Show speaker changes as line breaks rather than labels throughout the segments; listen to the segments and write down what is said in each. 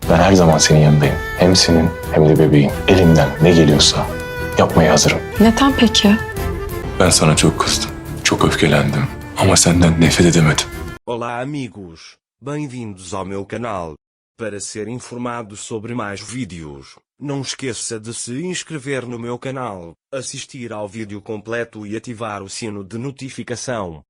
Ben her zaman senin yanındayım. Hem senin hem de bebeğin. Elimden ne geliyorsa yapmaya hazırım.
Neden peki?
Ben sana çok kızdım. Çok öfkelendim. Ama senden nefret edemedim.
Olá amigos, bem-vindos ao meu canal. Para ser informado sobre mais vídeos, não esqueça de se inscrever no meu canal, assistir ao vídeo completo e ativar o sino de notificação.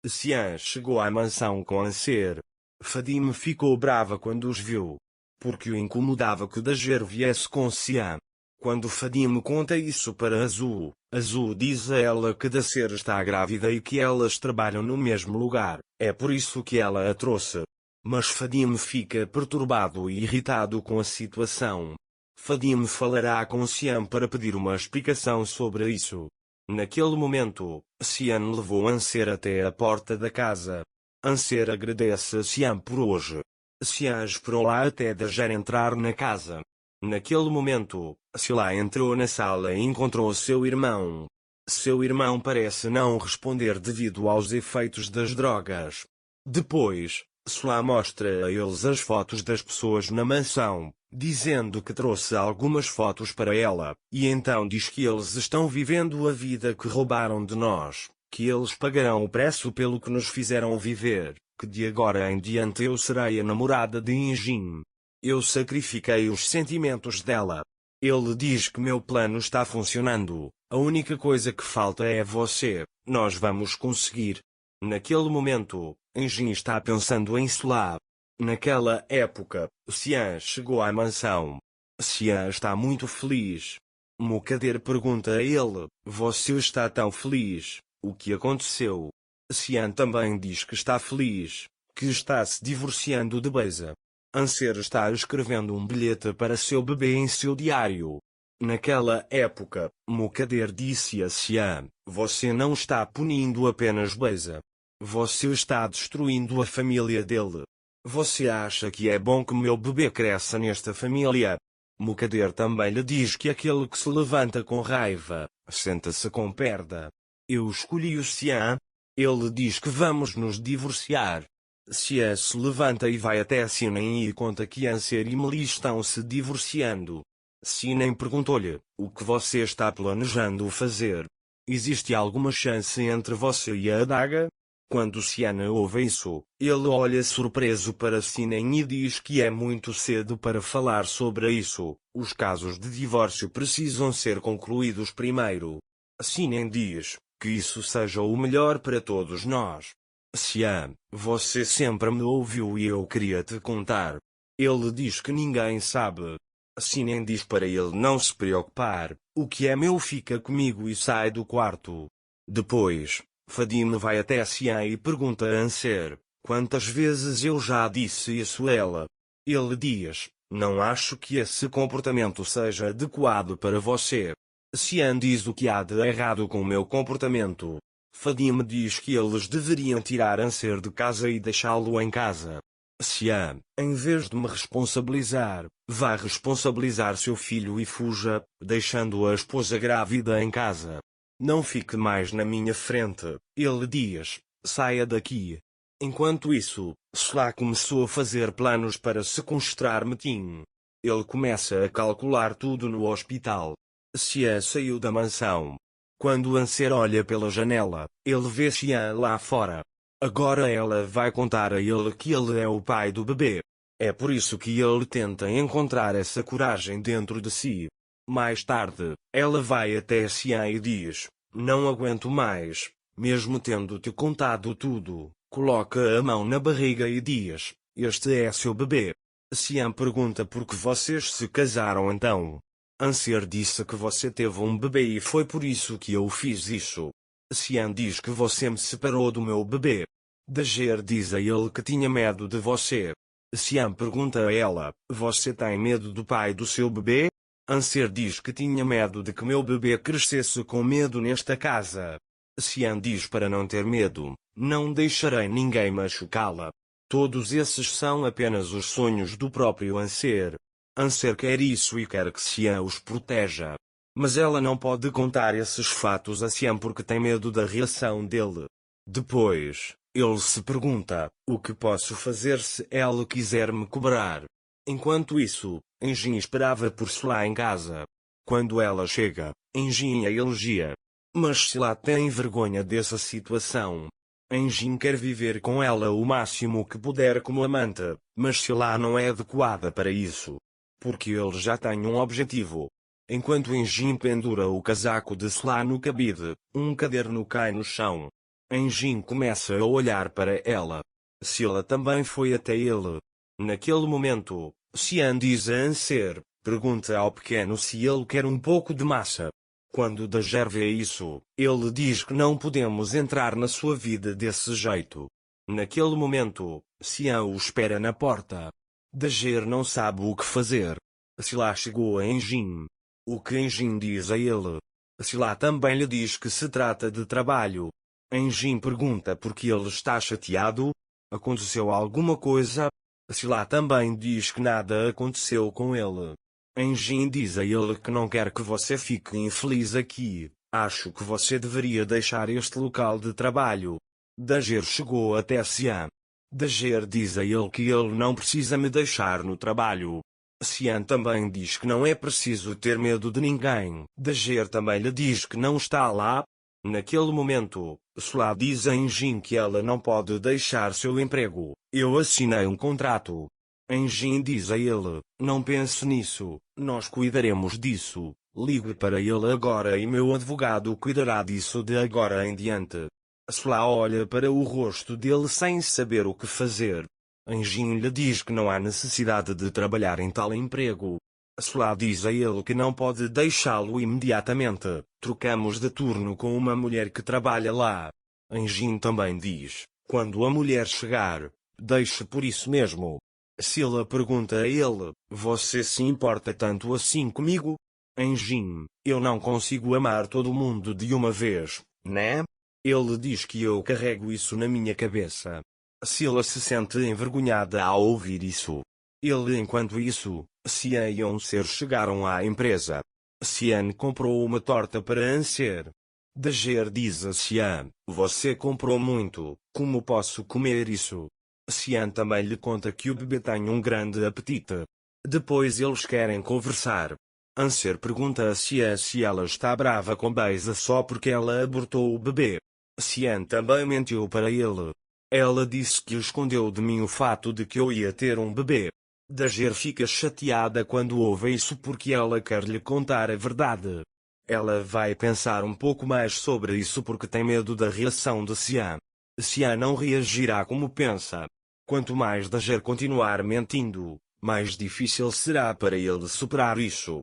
Xian chegou à mansão com Anser. Fadime ficou brava quando os viu, porque o incomodava que Dager viesse com Xian. Quando Fadime conta isso para Azul, Azul diz a ela que Dacer está grávida e que elas trabalham no mesmo lugar, é por isso que ela a trouxe. Mas Fadime fica perturbado e irritado com a situação. Fadime falará com Xian para pedir uma explicação sobre isso. Naquele momento, Xian levou Anser até a porta da casa. Anser agradece a Xian por hoje. Xian esperou lá até Dager entrar na casa. Naquele momento, Sila entrou na sala e encontrou seu irmão. Seu irmão parece não responder devido aos efeitos das drogas. Depois, Sila mostra a eles as fotos das pessoas na mansão, dizendo que trouxe algumas fotos para ela, e então diz que eles estão vivendo a vida que roubaram de nós, que eles pagarão o preço pelo que nos fizeram viver, que de agora em diante eu serei a namorada de Injin. Eu sacrifiquei os sentimentos dela. Ele diz que meu plano está funcionando, a única coisa que falta é você, nós vamos conseguir. Naquele momento, Injin está pensando em Sila. Naquela época, Xian chegou à mansão. Xian está muito feliz. Mokader pergunta a ele, você está tão feliz, o que aconteceu? Xian também diz que está feliz, que está se divorciando de Beza. Anser está escrevendo um bilhete para seu bebê em seu diário. Naquela época, Mokader disse a Xian, você não está punindo apenas Beza. Você está destruindo a família dele. Você acha que é bom que meu bebê cresça nesta família? Mokader também lhe diz que aquele que se levanta com raiva, senta-se com perda. Eu escolhi o Xian. Ele diz que vamos nos divorciar. Xian se levanta e vai até Sinen e conta que Anser e Meli estão se divorciando. Sinen perguntou-lhe, o que você está planejando fazer? Existe alguma chance entre você e a adaga? Quando Xian ouve isso, ele olha surpreso para Sinen e diz que é muito cedo para falar sobre isso, os casos de divórcio precisam ser concluídos primeiro. Sinen diz, que isso seja o melhor para todos nós. Xian, você sempre me ouviu e eu queria te contar. Ele diz que ninguém sabe. Sinen diz para ele não se preocupar, o que é meu fica comigo e sai do quarto. Depois, Fadime vai até Xian e pergunta a Anser, quantas vezes eu já disse isso a ela? Ele diz, não acho que esse comportamento seja adequado para você. Xian diz o que há de errado com o meu comportamento. Fadime diz que eles deveriam tirar Anser de casa e deixá-lo em casa. Xian, em vez de me responsabilizar, vá responsabilizar seu filho e fuja, deixando a esposa grávida em casa. Não fique mais na minha frente, ele diz, saia daqui. Enquanto isso, Sla começou a fazer planos para sequestrar Metin. Ele começa a calcular tudo no hospital. Xian saiu da mansão. Quando Anser olha pela janela, ele vê Xian lá fora. Agora ela vai contar a ele que ele é o pai do bebê. É por isso que ele tenta encontrar essa coragem dentro de si. Mais tarde, ela vai até Xian e diz, não aguento mais, mesmo tendo te contado tudo. Coloca a mão na barriga e diz, este é seu bebê. Xian pergunta por que vocês se casaram então. Anser disse que você teve um bebê e foi por isso que eu fiz isso. Xian diz que você me separou do meu bebê. Dager diz a ele que tinha medo de você. Xian pergunta a ela, você tem medo do pai do seu bebê? Anser diz que tinha medo de que meu bebê crescesse com medo nesta casa. Xian diz para não ter medo, não deixarei ninguém machucá-la. Todos esses são apenas os sonhos do próprio Anser. Anser quer isso e quer que Xian os proteja. Mas ela não pode contar esses fatos a Xian porque tem medo da reação dele. Depois, ele se pergunta, o que posso fazer se ela quiser me cobrar? Enquanto isso, Enjin esperava por Sela em casa. Quando ela chega, Enjin a elogia. Mas Sela tem vergonha dessa situação. Enjin quer viver com ela o máximo que puder como amante, mas Sela não é adequada para isso. Porque ele já tem um objetivo. Enquanto Enjin pendura o casaco de Sela no cabide, um caderno cai no chão. Enjin começa a olhar para ela. Sela também foi até ele. Naquele momento, Xian diz a Anser, pergunta ao pequeno se ele quer um pouco de massa. Quando Dager vê isso, ele diz que não podemos entrar na sua vida desse jeito. Naquele momento, Xian o espera na porta. Dager não sabe o que fazer. Sela chegou a Enjin. O que Enjin diz a ele? Sela também lhe diz que se trata de trabalho. Enjin pergunta por que ele está chateado. Aconteceu alguma coisa? Sela também diz que nada aconteceu com ele. Enjin diz a ele que não quer que você fique infeliz aqui. Acho que você deveria deixar este local de trabalho. Dager chegou até Xian. Dager diz a ele que ele não precisa me deixar no trabalho. Xian também diz que não é preciso ter medo de ninguém. Dager também lhe diz que não está lá. Naquele momento, Sela diz a Enjin que ela não pode deixar seu emprego. Eu assinei um contrato. Enjin diz a ele, não pense nisso, nós cuidaremos disso. Ligue para ele agora e meu advogado cuidará disso de agora em diante. Sela olha para o rosto dele sem saber o que fazer. Enjin lhe diz que não há necessidade de trabalhar em tal emprego. Sela diz a ele que não pode deixá-lo imediatamente. Trocamos de turno com uma mulher que trabalha lá. Enjin também diz, quando a mulher chegar, deixe por isso mesmo. Sela pergunta a ele, você se importa tanto assim comigo? Enjin, eu não consigo amar todo mundo de uma vez, né? Ele diz que eu carrego isso na minha cabeça. Sela se sente envergonhada ao ouvir isso. Enquanto isso, Xian e Anser chegaram à empresa. Xian comprou uma torta para Anser. Dager diz a Xian, você comprou muito, como posso comer isso? Xian também lhe conta que o bebê tem um grande apetite. Depois eles querem conversar. Anser pergunta a Xian se ela está brava com Beisa só porque ela abortou o bebê. Xian também mentiu para ele. Ela disse que escondeu de mim o fato de que eu ia ter um bebê. Dager fica chateada quando ouve isso porque ela quer lhe contar a verdade. Ela vai pensar um pouco mais sobre isso porque tem medo da reação de Xian. Xian não reagirá como pensa. Quanto mais Dager continuar mentindo, mais difícil será para ele superar isso.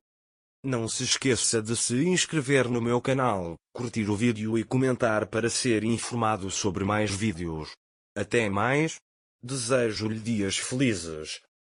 Não se esqueça de se inscrever no meu canal, curtir o vídeo e comentar para ser informado sobre mais vídeos. Até mais. Desejo-lhe dias felizes.